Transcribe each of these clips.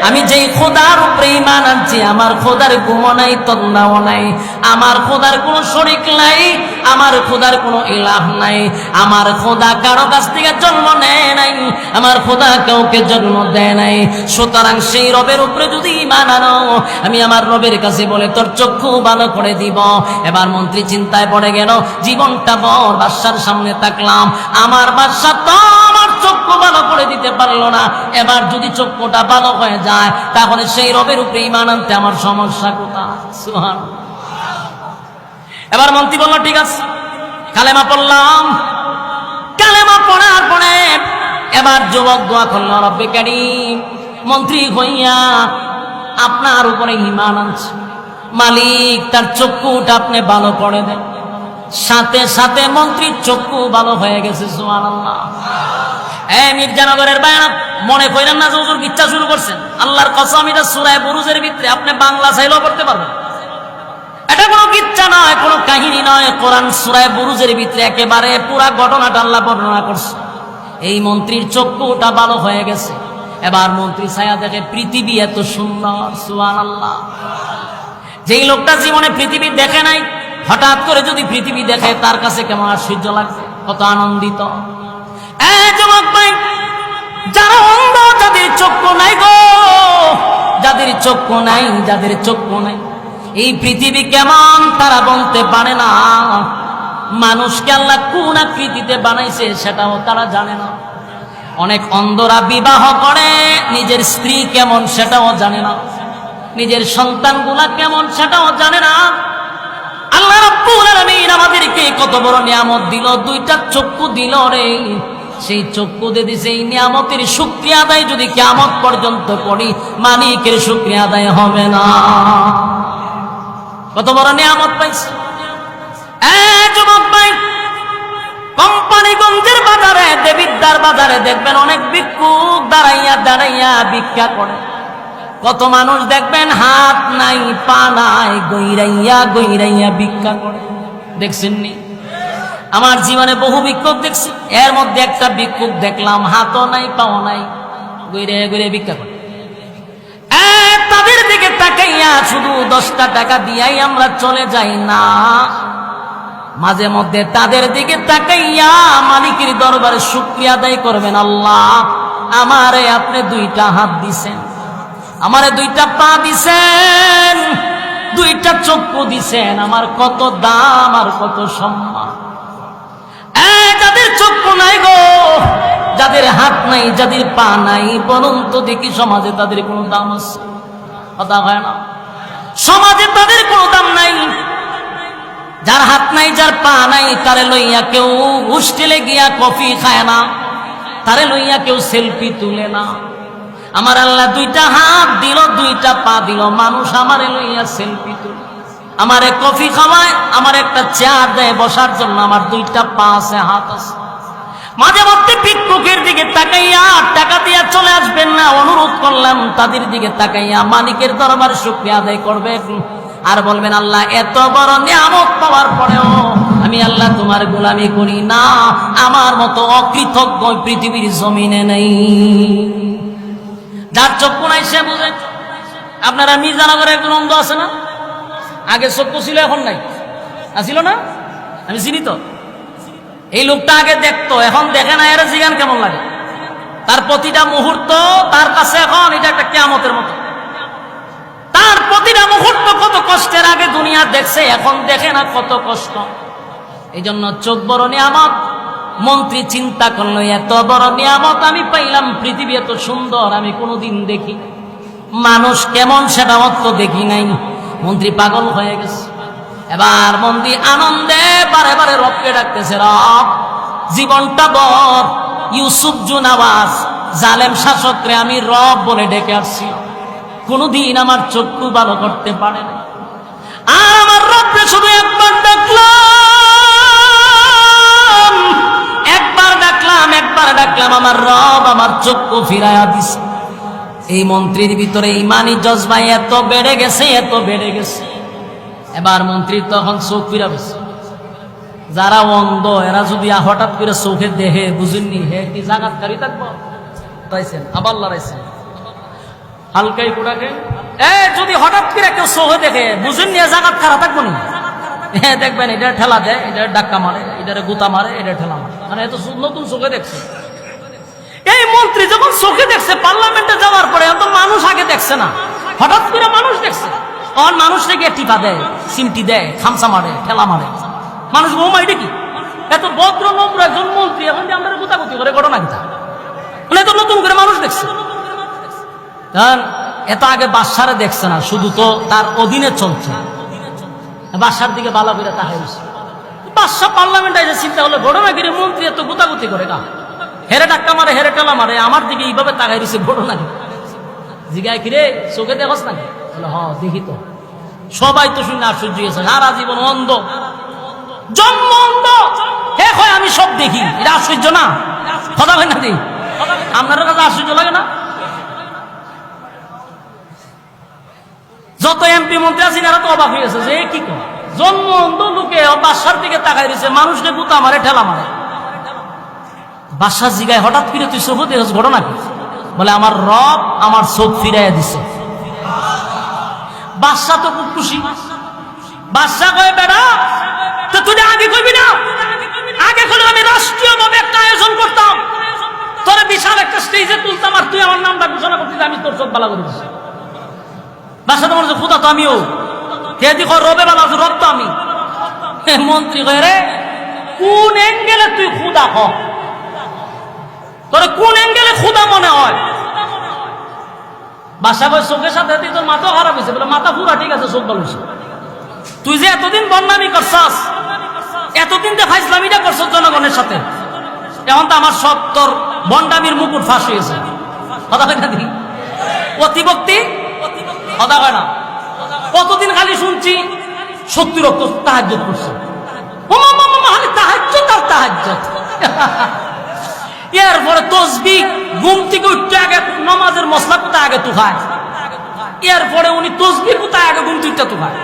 আমি যেই খোদার উপরে ঈমান আনছি, আমার খোদার গুমও নাই, তন্দাও নাই, আমার খোদার কোনো শরীক নাই, আমার খোদার কোনো ইলাহ নাই, আমার খোদা কারো কাছ থেকে জন্ম নেয় নাই, আমার খোদা কাউকে জন্ম দেয় নাই। সুতরাং সেই রবের উপরে যদি ঈমান আনো, আমি আমার রবের কাছে বলে তোর চক্ষু ভালো করে দিব। এবার মন্ত্রী চিন্তায় পড়ে গেল, জীবনটা বড় বাদশার সামনে তাকলাম, আমার বাদশা তো আমার চক্ষু ভালো করে দিতে পারলো না, এবার যদি চক্ষুটা ভালো হয়ে যায় তাহলে সেই রবের উপরে ঈমান আনতে আমার সমস্যা কোথায়? সুবহানাল্লাহ। এবার মন্ত্রী বলল ঠিক আছে, কালেমা পড়লাম। কালেমা পড়ার পরে এবার যুবক দোয়া করল, রব্বে কারীম, মন্ত্রী হইয়া আপনার উপরে ঈমান আনছে, মালিক তার চক্ষুটা আপনি ভালো করে দেন। সাথে সাথে মন্ত্রীর চক্ষু ভালো হয়ে গেছে। সুবহানাল্লাহ। মির্জানগরের বায়ান মনে করেন না যে হুজুর ইচ্ছা শুরু করছেন। আল্লাহর কসম, এটা সূরা বুরুজের ভিতরে আপনি বাংলা চাইলেও পড়তে পারবেন। এটা কোনো কিচ্ছা নয়, কোনো কাহিনী নয়, কোরআন সূরা বুরুজের ভিতরে একেবারে পুরা ঘটনাটা আল্লাহ বর্ণনা করছে। এই মন্ত্রীর চক্ষুটা ভালো হয়ে গেছে। এবার মন্ত্রী ছায়া দেখে পৃথিবী এত সুন্দর। সুবহানাল্লাহ। যেই লোকটা জীবনে পৃথিবী দেখে নাই, হঠাৎ করে যদি পৃথিবী দেখে তার কাছে কেমন আশ্চর্য লাগবে, কত আনন্দিত। যুবক ভাই, যারা অন্ধ, যাদের চক্ষু নাই গো, যাদের চক্ষু নাই, যাদের চক্ষু নাই, এই পৃথিবী কেমন তারা বলতে পারে না। মানুষকে আল্লাহ কোন আকৃতিতে বানাইছে সেটাও তারা জানে না। অনেক অন্ধরা বিবাহ করে, নিজের স্ত্রী কেমন সেটাও জানে না, নিজের সন্তানগুলা কেমন সেটাও জানে না। আল্লাহ রাব্বুল আলামিন আমাদেরকে কত বড় নিয়ামত দিল, দুইটা চক্ষু দিল রে। সেই চক্ষু দিয়ে দিছে, এই নিয়ামতের শুকরিয়া আদায় যদি কিয়ামত পর্যন্ত করি, মালিকের শুকরিয়া আদায় হবে না। কত বড় নিয়ামত পাইছে। যুবক ভাই, কোম্পানিগঞ্জের বাজারে, দেবিদ্দার বাজারে দেখবেন অনেক ভিক্ষুক দাঁড়াইয়া দাঁড়াইয়া ভিক্ষা করে। কত মানুষ দেখবেন হাত নাই, পা নাই, গইরাইয়া গইরাইয়া ভিক্ষা করে। দেখছেন নি? আমার জীবনে বহু ভিক্ষুক দেখছি, এর মধ্যে একটা ভিক্ষুক দেখলাম হাতও নাই, পাও নাই, গইরাইয়া গইরাইয়া ভিক্ষা করে। তাদের দিকে তাকাইয়া শুধু 10টা টাকা দিয়াই আমরা চলে যাই না, মাঝে মধ্যে তাদের দিকে তাকাইয়া মালিকের দরবারে শুকরিয়া আদায় করবেন। আল্লাহ, আমারে আপনি 2টা হাত দিছেন, আমারে 2টা পা দিছেন, 2টা চক্ষু দিছেন, আমার কত দাম আর কত সম্মান। যাদের চক্ষু নাই গো, যাদের হাত নাই, যাদের পা নাই, বলুন তো দেখি সমাজে তাদের কোনো দাম আছে? কথা হয় না। সমাজে তাদের কোনো দাম নাই। যার হাত নাই, যার পা নাই, তারে লইয়া কেউ হোস্টেলে গিয়া কফি খায় না, তারে লইয়া কেউ সেলফি তুলে না। আমার আল্লাহ 2টা হাত দিল, 2টা পা দিল, মানুষ আমারে লইয়া সেলফি তুলে, আমারে কফি খাওয়ায়, আমার একটা চেয়ার দেয় বসার জন্য, আমার 2টা পা আছে, হাত আছে। মাঝে মধ্যে ভিক্ষুকের দিকে তাকাইয়া টাকা দিয়া চলে আসবেন না, অনুরোধ করলাম তাদের দিকে তাকাইয়া মালিকের দরবারে শুকরিয়া আদায় করবেন আর বলবেন, আল্লাহ এত বড় নিয়ামত পাওয়ার পরেও আমি আল্লাহ তোমার গোলামি করি না, আমার মতো অকৃতজ্ঞ পৃথিবীর জমিনে নেই। যার চক্ষু নাই সে বুঝে। আপনারা মির্জানগরে একজন অন্ধ আছে না? আগে চক্ষু ছিল, এখন নাই। আছিল না? আমি চিনি তো। এই লোকটা আগে দেখতো, এখন দেখে না। এর জিগান কেমন লাগে? তার প্রতিটা মুহূর্ত তার কাছে এখন এটা একটা কিয়ামতের মতো। তার প্রতিটা মুহূর্ত কত কষ্টের, আগে দুনিয়া দেখছে, এখন দেখে না, কত কষ্ট। এই জন্য চোখ বড় নিয়ামত। মন্ত্রী চিন্তা করলো, এত বড় নিয়ামত আমি পাইলাম, পৃথিবী এত সুন্দর আমি কোনোদিন দেখি, মানুষ কেমন সেটাও তো দেখি নাই। মন্ত্রী পাগল হয়ে গেছে। এবার মন্ত্রী আনন্দে বারে বারে রবকে ডাকতেছে, রব, জীবনটা বড় ইউসুফ জুনাওয়াজ জালেম শাসকরে আমি রব বলে ডেকে আসছি, কোনদিন আমার চক্ষু ভালো করতে পারে না। আর আমার রবকে শুধু একবার ডাকলাম, একবার ডাকলাম, আমার রব আমার চক্ষু ফিরাইয়া দিছে। এই মন্ত্রীর ভিতরে ইমানি জজবা এত বেড়ে গেছে, এত বেড়ে গেছে। এবার মন্ত্রীর তখন চোখ ফিরা গেছে। যারা অন্ধ এরা যদি হঠাৎ করে চোখে দেখে, বুঝেননি হে কি জাগাতকারী থাকবো, তাইছেন আবার লড়াইছেন। হালকাই কুড়াকে যদি হঠাৎ করে কেউ চোখে দেখে বুঝুন নিয়ে জাগাত খারাপ থাকবো না। হ্যাঁ দেখবেন এটা ঠেলা দেয়, এটা ডাক্কা মারে, এটারে গুতা মারে, এটা ঠেলা মারে, মানে এত নতুন চোখে দেখছে। এই মন্ত্রী যখন চোখে দেখছে পার্লামেন্টে যাওয়ার পরে, এত মানুষ আগে দেখছে না, হঠাৎ করে মানুষ দেখছে। তখন মানুষটা গিয়ে টিপা দেয়, সিমটি দেয়, খামসা মারে, ঠেলা মারে। মানুষ বৌমা এটা কি এত ভদ্র নম্র একজন মন্ত্রী এখন যে আমরা গুতাগুতি করে ঘটনা কিতা, মানে এত নতুন করে মানুষ দেখছে। এত আগে বাদশারে দেখছে না, শুধু তো তার অধীনে চলছে, বাদশার দিকে বালা করে তাকাইছে। বাদশা পার্লামেন্টে এসে চিন্তা হলো ঘটনা কি, মন্ত্রী এত গুতাগুতি করে গা, হেরে ডাক্কা মারে, হেরে টেলা মারে, আমার দিকে এইভাবে তাকাই দিছে, ঘটনা কি? জিগায় কিরে চোখে দেখস নাকি? হ দেখি তো। সবাই তো শুনে আশ্চর্য হয়েছে, সারা জীবন অন্ধ, জন্ম অন্ধ, হে হয় আমি সব দেখি, এটা আশ্চর্য না? কথা হয় না দি, আপনার কাছে আশ্চর্য লাগে না? যত এমপি মন্ত্রী আছেন এরা তো অবাক হয়ে গেছে যে কি করে জন্ম অন্ধ লোকে বাদশার দিকে তাকাই দিছে, মানুষকে গুতা মারে, ঠেলা মারে। বাদশা জিগায় হঠাৎ করে তুই চোখ দেখছ, ঘটনা কি? বলে আমার রব আমার চোখ ফিরাইয়া দিছে। বাদশা তো খুব খুশি। বাদশা কয় বেটা তো তুই আগে কইবি না, আগে কইলে আমি রাষ্ট্রীয় ভাবে একটা আয়োজন করতাম, তোর বিশাল একটা স্টেজে তুলতাম, আর তুই আমার নামটা ঘোষণা করতিস, আমি তোর চোখ বালা করে দিছি। বাদশা তোমার যে খুদা তো আমিও, কে দিক রবে বালা রব তো আমি। মন্ত্রী কয় রে কোন অ্যাঙ্গেলে তুই খুদা হ, তোর কোন অ্যাঙ্গেলে খুদা মনে হয়? বাদশা কয় চোখের সাথে তোর মাথা খারাপ হয়েছে। বলে মাথা পুরা ঠিক আছে, চোখ ভালো হয়েছে। তুই যে এতদিন বদনামি করছাস, এতদিন যে ফাইজলামিটা করছস জনগণের সাথে, এখন তো আমার সব তোর বন্ডামির মুকুট ফাঁস হয়েছে। কথা হয় না দি, অতিভক্তি কথা হয় না। কতদিন খালি শুনছি 70 রক্ত তাহাজ্জুদ করছে, তাহাজ্জুদ আর তাহাজ্জুদ। এরপরে তসবিহ ঘুম থেকে উঠতে আগে নামাজের মশলা কোথায় আগে তু খায়, এরপরে উনি তসবিহ কোথায় আগে ঘুম থেকে তু খায়।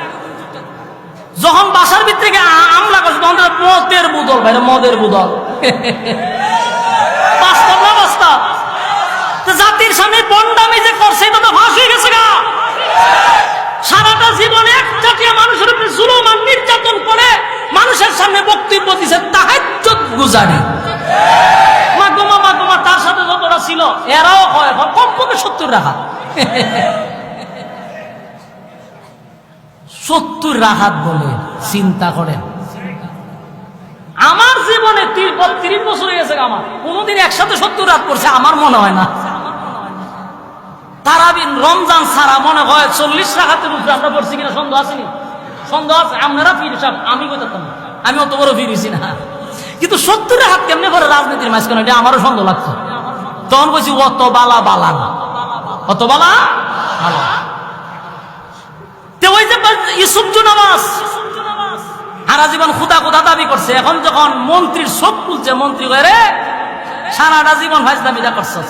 যখন বাসার ভিতরে আমলা করছে তখন মদের বুদল, ভাই মদের বুদল। বাস্তব না বাস্তব? জাতির সামনে বন্ডামি যে করছে এটা তো ফাঁস হয়ে গেছে গা। সারাটা জীবনে একচাটিয়া মানুষের উপরে জুলুম আর নির্যাতন করে মানুষের সামনে বক্তব্য দিছে তাহাজ্জুদ গুজারি। মাগমা মাগমা তার সাথে যতটা ছিল এরাও হয় কমপক্ষে 70 রাখাত। 70 রাখাত বলে চিন্তা করেন। আমার জীবনে 32 বছর হয়ে গেছে, আমার কোনোদিন একসাথে 70 রাত করছে আমার মনে হয় না। তারাবিন রমজান ছাড়া মনে হয় 40 রাকাতের উপরে আমরা পড়ছি কিনা সন্দেহ আসেনি? সন্দেহ আছে। আপনারা ফির সাহেব, আমি কইতাম না, আমি অত বড় ফিরেছি না, কিন্তু 70 রাকাত কেমনে করে রাজনীতির মাঝখানে, এটা আমারও সন্দেহ লাগতো। তখন বলছি অত বালা বালা না, অত বালা বালা। ওই যে ইউসুফজু নামাজ সারা জীবন খুদা খুদা দাবি করছে, এখন যখন মন্ত্রীর চোখ খুলছে, মন্ত্রী কয় রে সারাটা জীবন ফাজলামিটা করছস,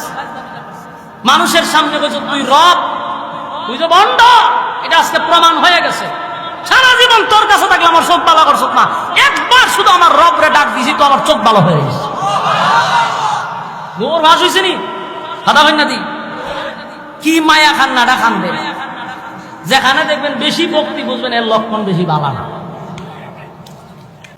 মানুষের সামনে বলছো তুই রব, তুই যে বন্ড, এটা আজকে প্রমাণ হয়ে গেছে। সারা জীবন তোর কাছে থাকলে আমার চোখ বালা করছ না, একবার শুধু আমার রব রে ডাক দিছি তো আমার চোখ ভালো হয়ে গেছে। গোর ভাস হয়েছে নি খাদা হয় না দি, কি মায়া খান্নাটা খান দেবে। যেখানে দেখবেন বেশি ভক্তি বুঝবেন এর লক্ষণ বেশি বালা না।